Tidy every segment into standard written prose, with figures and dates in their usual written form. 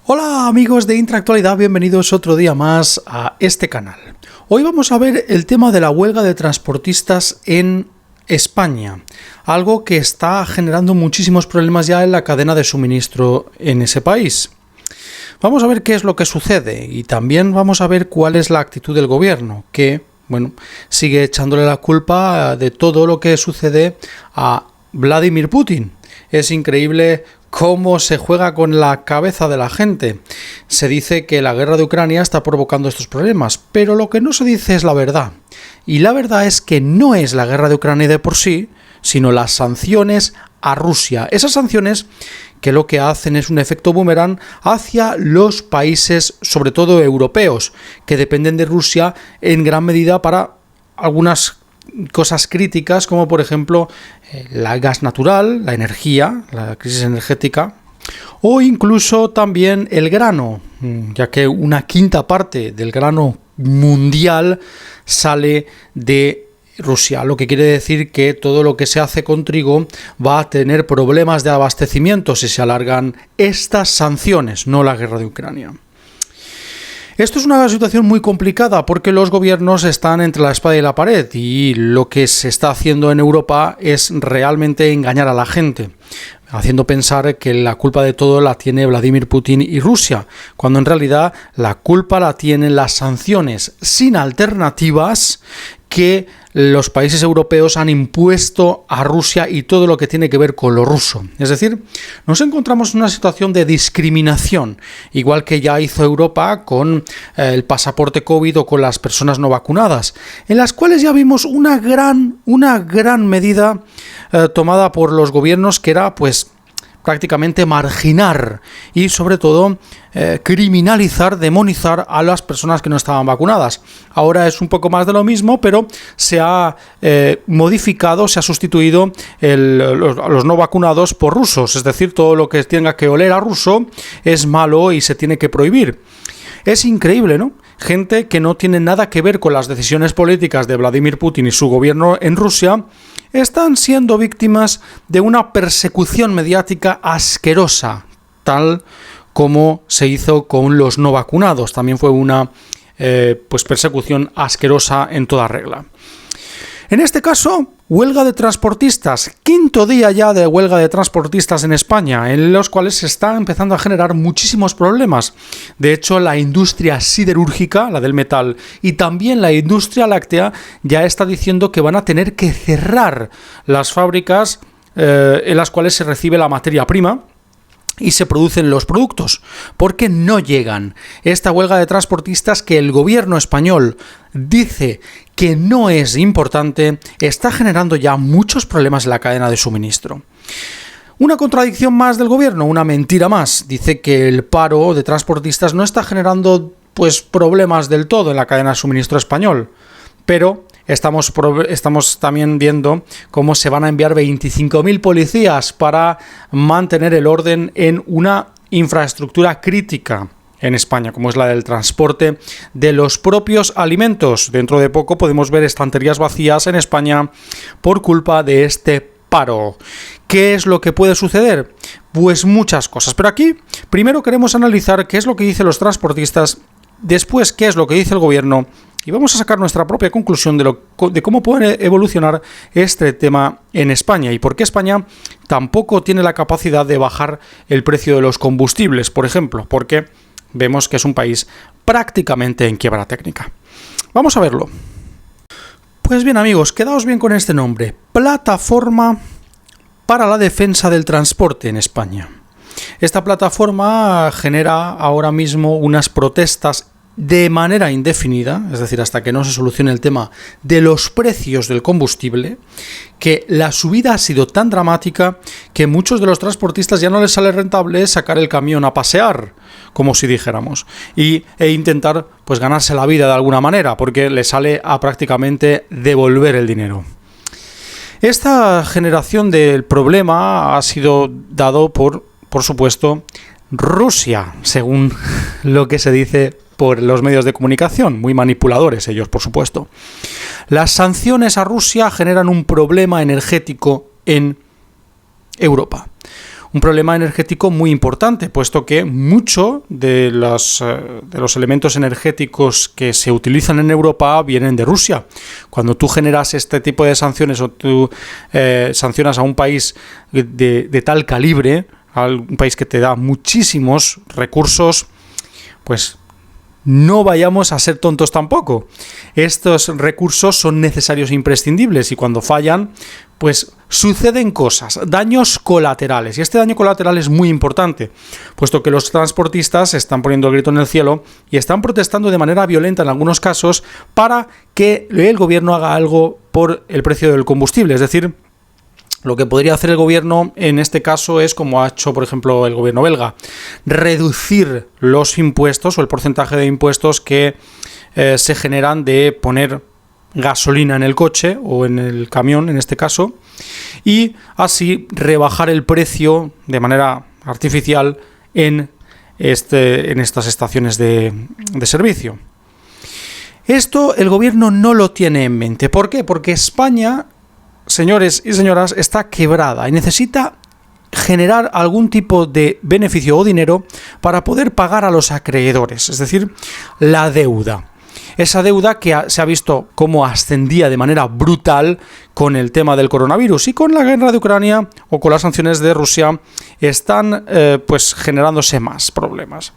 Hola amigos de Intraactualidad, bienvenidos otro día más a este canal. Hoy vamos a ver el tema de la huelga de transportistas en España, algo que está generando muchísimos problemas ya en la cadena de suministro en ese país. Vamos a ver qué es lo que sucede y también vamos a ver cuál es la actitud del gobierno, que, sigue echándole la culpa de todo lo que sucede a Vladimir Putin. Es increíble cómo se juega con la cabeza de la gente. Se dice que la guerra de Ucrania está provocando estos problemas, pero lo que no se dice es la verdad. Y la verdad es que no es la guerra de Ucrania de por sí, sino las sanciones a Rusia. Esas sanciones que lo que hacen es un efecto boomerang hacia los países, sobre todo europeos, que dependen de Rusia en gran medida para algunas cosas críticas, como por ejemplo el gas natural, la energía, la crisis energética, o incluso también el grano, ya que una quinta parte del grano mundial sale de Rusia, lo que quiere decir que todo lo que se hace con trigo va a tener problemas de abastecimiento si se alargan estas sanciones, no la guerra de Ucrania. Esto es una situación muy complicada porque los gobiernos están entre la espada y la pared y lo que se está haciendo en Europa es realmente engañar a la gente, haciendo pensar que la culpa de todo la tiene Vladimir Putin y Rusia, cuando en realidad la culpa la tienen las sanciones sin alternativas que los países europeos han impuesto a Rusia y todo lo que tiene que ver con lo ruso. Es decir, nos encontramos en una situación de discriminación, igual que ya hizo Europa con el pasaporte COVID o con las personas no vacunadas, en las cuales ya vimos una gran medida tomada por los gobiernos que era prácticamente marginar y sobre todo criminalizar, demonizar a las personas que no estaban vacunadas. Ahora es un poco más de lo mismo, pero se ha modificado, se ha sustituido los no vacunados por rusos, es decir, todo lo que tenga que oler a ruso es malo y se tiene que prohibir. Es increíble, ¿no? Gente que no tiene nada que ver con las decisiones políticas de Vladimir Putin y su gobierno en Rusia están siendo víctimas de una persecución mediática asquerosa, tal como se hizo con los no vacunados. También fue una persecución asquerosa en toda regla. En este caso, huelga de transportistas, quinto día ya de huelga de transportistas en España, en los cuales se está empezando a generar muchísimos problemas. De hecho, la industria siderúrgica, la del metal, y también la industria láctea ya está diciendo que van a tener que cerrar las fábricas en las cuales se recibe la materia prima y se producen los productos, porque no llegan. Esta huelga de transportistas que el gobierno español dice que no es importante, está generando ya muchos problemas en la cadena de suministro. Una contradicción más del gobierno, una mentira más. Dice que el paro de transportistas no está generando problemas del todo en la cadena de suministro español, pero estamos también viendo cómo se van a enviar 25.000 policías para mantener el orden en una infraestructura crítica en España, como es la del transporte de los propios alimentos. Dentro de poco podemos ver estanterías vacías en España por culpa de este paro. ¿Qué es lo que puede suceder? Pues muchas cosas. Pero aquí primero queremos analizar qué es lo que dicen los transportistas, después qué es lo que dice el gobierno, y vamos a sacar nuestra propia conclusión de cómo puede evolucionar este tema en España y por qué España tampoco tiene la capacidad de bajar el precio de los combustibles, por ejemplo, porque vemos que es un país prácticamente en quiebra técnica. Vamos a verlo. Pues bien, amigos, quedaos bien con este nombre: Plataforma para la Defensa del Transporte en España. Esta plataforma genera ahora mismo unas protestas de manera indefinida, es decir, hasta que no se solucione el tema de los precios del combustible, que la subida ha sido tan dramática que muchos de los transportistas ya no les sale rentable sacar el camión a pasear, como si dijéramos, e intentar ganarse la vida de alguna manera, porque les sale a prácticamente devolver el dinero. Esta generación del problema ha sido dado por supuesto, Rusia, según lo que se dice por los medios de comunicación, muy manipuladores ellos, por supuesto. Las sanciones a Rusia generan un problema energético en Europa. un problema energético muy importante, puesto que mucho de los elementos energéticos que se utilizan en Europa vienen de Rusia. Cuando tú generas este tipo de sanciones o tú sancionas a un país de tal calibre, a un país que te da muchísimos recursos, pues no vayamos a ser tontos tampoco. Estos recursos son necesarios e imprescindibles y cuando fallan, pues suceden cosas, daños colaterales. Y este daño colateral es muy importante, puesto que los transportistas están poniendo el grito en el cielo y están protestando de manera violenta en algunos casos para que el gobierno haga algo por el precio del combustible. Es decir, lo que podría hacer el gobierno en este caso es, como ha hecho, por ejemplo, el gobierno belga, reducir los impuestos o el porcentaje de impuestos que se generan de poner gasolina en el coche o en el camión, en este caso, y así rebajar el precio de manera artificial en estas estaciones de servicio. Esto el gobierno no lo tiene en mente. ¿Por qué? Porque España, señores y señoras, está quebrada y necesita generar algún tipo de beneficio o dinero para poder pagar a los acreedores, es decir, la deuda. Esa deuda que se ha visto cómo ascendía de manera brutal con el tema del coronavirus y con la guerra de Ucrania o con las sanciones de Rusia están pues generándose más problemas.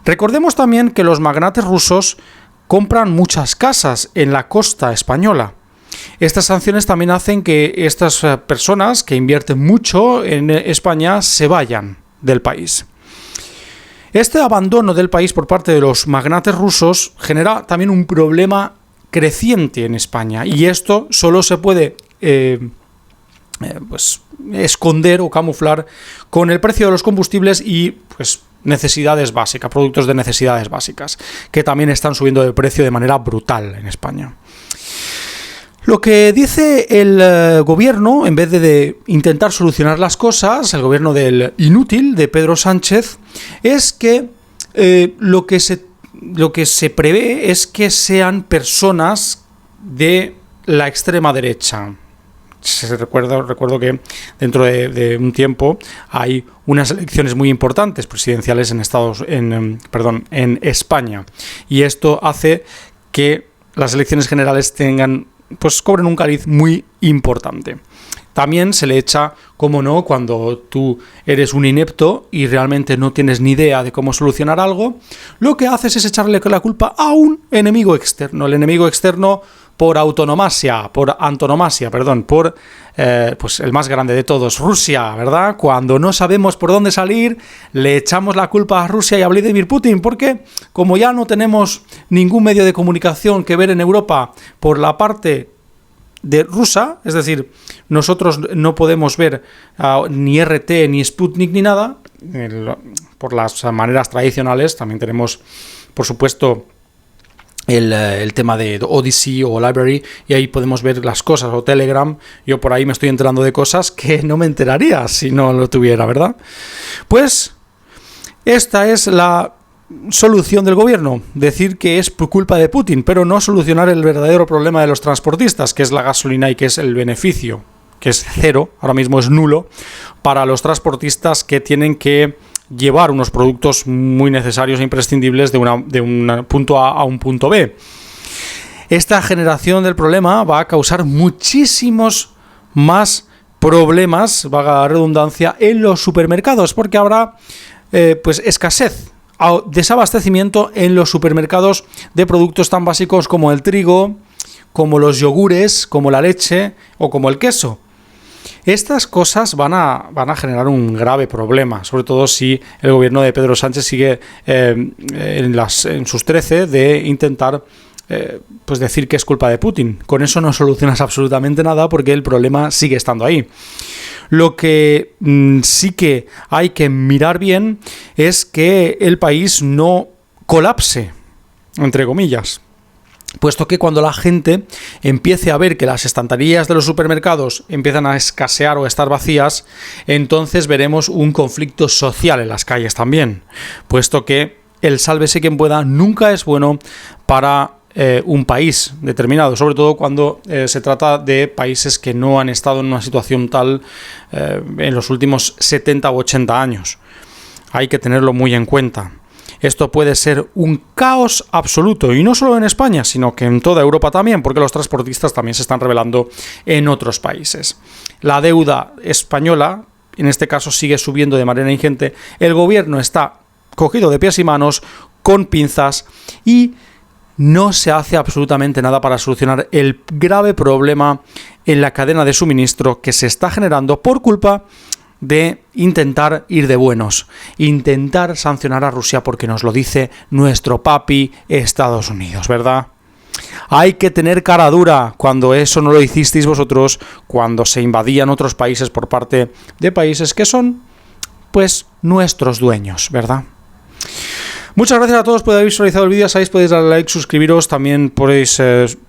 Recordemos también que los magnates rusos compran muchas casas en la costa española. Estas sanciones también hacen que estas personas que invierten mucho en España se vayan del país. Este abandono del país por parte de los magnates rusos genera también un problema creciente en España y esto solo se puede pues esconder o camuflar con el precio de los combustibles y pues necesidades básicas, productos de necesidades básicas, que también están subiendo de precio de manera brutal en España. Lo que dice el gobierno, en vez de intentar solucionar las cosas, el gobierno del inútil, de Pedro Sánchez, es que lo que se prevé es que sean personas de la extrema derecha. Recuerdo que dentro de un tiempo hay unas elecciones muy importantes presidenciales en España, y esto hace que las elecciones generales pues cobren un cariz muy importante. También se le echa, como no, cuando tú eres un inepto y realmente no tienes ni idea de cómo solucionar algo, lo que haces es echarle la culpa a un enemigo externo. El enemigo externo por antonomasia, pues el más grande de todos, Rusia, ¿verdad? Cuando no sabemos por dónde salir, le echamos la culpa a Rusia y a Vladimir Putin, porque como ya no tenemos ningún medio de comunicación que ver en Europa por la parte de rusa, es decir, nosotros no podemos ver ni RT, ni Sputnik, ni nada, por las maneras tradicionales. También tenemos, por supuesto, el tema de Odyssey o Library, y ahí podemos ver las cosas, o Telegram. Yo por ahí me estoy enterando de cosas que no me enteraría si no lo tuviera, ¿verdad? Pues esta es la solución del gobierno, decir que es por culpa de Putin, pero no solucionar el verdadero problema de los transportistas, que es la gasolina y que es el beneficio, que es cero, ahora mismo es nulo, para los transportistas que tienen que llevar unos productos muy necesarios e imprescindibles de un punto A a un punto B. Esta generación del problema va a causar muchísimos más problemas, valga la redundancia, en los supermercados, porque habrá pues escasez, desabastecimiento en los supermercados de productos tan básicos como el trigo, como los yogures, como la leche o como el queso. Estas cosas van a generar un grave problema, sobre todo si el gobierno de Pedro Sánchez sigue en sus 13 de intentar pues decir que es culpa de Putin. Con eso no solucionas absolutamente nada porque el problema sigue estando ahí. Lo que sí que hay que mirar bien es que el país no colapse, entre comillas. Puesto que cuando la gente empiece a ver que las estanterías de los supermercados empiezan a escasear o a estar vacías, entonces veremos un conflicto social en las calles también, puesto que el sálvese quien pueda nunca es bueno para un país determinado, sobre todo cuando se trata de países que no han estado en una situación tal en los últimos 70 u 80 años. Hay que tenerlo muy en cuenta. Esto puede ser un caos absoluto, y no solo en España, sino que en toda Europa también, porque los transportistas también se están rebelando en otros países. La deuda española, en este caso, sigue subiendo de manera ingente. El gobierno está cogido de pies y manos, con pinzas, y no se hace absolutamente nada para solucionar el grave problema en la cadena de suministro que se está generando por culpa de intentar ir de buenos, intentar sancionar a Rusia porque nos lo dice nuestro papi Estados Unidos, ¿verdad? Hay que tener cara dura cuando eso no lo hicisteis vosotros, cuando se invadían otros países por parte de países que son, pues, nuestros dueños, ¿verdad? Muchas gracias a todos por haber visualizado el vídeo. Sabéis, podéis darle like, suscribiros, también podéis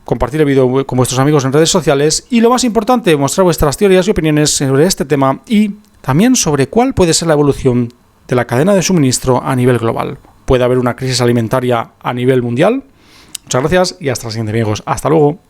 compartir el vídeo con vuestros amigos en redes sociales y, lo más importante, mostrar vuestras teorías y opiniones sobre este tema y también sobre cuál puede ser la evolución de la cadena de suministro a nivel global. ¿Puede haber una crisis alimentaria a nivel mundial? Muchas gracias y hasta la siguiente, amigos. Hasta luego.